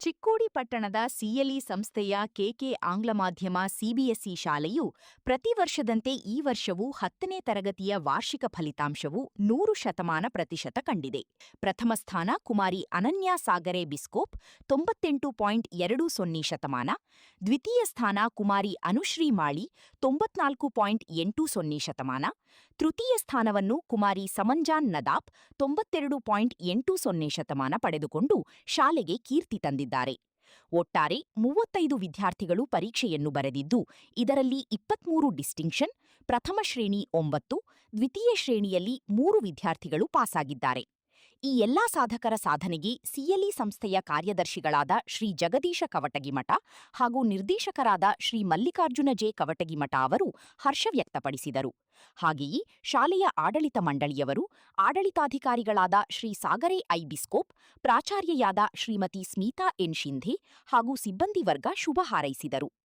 ಚಿಕ್ಕೋಡಿ ಪಟ್ಟಣದ ಸಿಎಲ್ಇ ಸಂಸ್ಥೆಯ ಕೆಕೆ ಆಂಗ್ಲ ಮಾಧ್ಯಮ ಸಿಬಿಎಸ್ಇ ಶಾಲೆಯು ಪ್ರತಿ ವರ್ಷದಂತೆ ಈ ವರ್ಷವೂ 10ನೇ ತರಗತಿಯ ವಾರ್ಷಿಕ ಫಲಿತಾಂಶವು 100% ಕಂಡಿದೆ. ಪ್ರಥಮ ಸ್ಥಾನ ಕುಮಾರಿ ಅನನ್ಯಾ ಸಾಗರೆ ಬಿಸ್ಕೋಪ್ 98.20%, ದ್ವಿತೀಯ ಸ್ಥಾನ ಕುಮಾರಿ ಅನುಶ್ರೀ ಮಾಳಿ 94.80%, ತೃತೀಯ ಸ್ಥಾನವನ್ನು ಕುಮಾರಿ ಸಮಂಜಾನ್ ನದಾಪ್ 92.80% ಪಡೆದುಕೊಂಡು ಶಾಲೆಗೆ ಕೀರ್ತಿ ತಂದಿದ್ದಾರೆ. ಒಟ್ಟಾರೆ 35 ವಿದ್ಯಾರ್ಥಿಗಳು ಪರೀಕ್ಷೆಯನ್ನು ಬರೆದಿದ್ದು, ಇದರಲ್ಲಿ 23 ಡಿಸ್ಟಿಂಕ್ಷನ್, ಪ್ರಥಮ ಶ್ರೇಣಿ 9, ದ್ವಿತೀಯ ಶ್ರೇಣಿಯಲ್ಲಿ 3 ವಿದ್ಯಾರ್ಥಿಗಳು ಪಾಸಾಗಿದ್ದಾರೆ. ಈ ಎಲ್ಲಾ ಸಾಧಕರ ಸಾಧನೆಗೆ ಸಿಎಲ್ಇ ಸಂಸ್ಥೆಯ ಕಾರ್ಯದರ್ಶಿಗಳಾದ ಶ್ರೀ ಜಗದೀಶ ಕವಟಗಿಮಠ ಹಾಗೂ ನಿರ್ದೇಶಕರಾದ ಶ್ರೀ ಮಲ್ಲಿಕಾರ್ಜುನ ಜೆ ಕವಟಗಿಮಠ ಅವರು ಹರ್ಷ ವ್ಯಕ್ತಪಡಿಸಿದರು. ಹಾಗೆಯೇ ಶಾಲೆಯ ಆಡಳಿತ ಮಂಡಳಿಯವರು, ಆಡಳಿತಾಧಿಕಾರಿಗಳಾದ ಶ್ರೀ ಸಾಗರೆ ಐ ಬಿಸ್ಕೋಪ್, ಪ್ರಾಚಾರ್ಯೆಯಾದ ಶ್ರೀಮತಿ ಸ್ಮಿತಾ ಎನ್ ಶಿಂಧೆ ಹಾಗೂ ಸಿಬ್ಬಂದಿ ವರ್ಗ ಶುಭ ಹಾರೈಸಿದರು.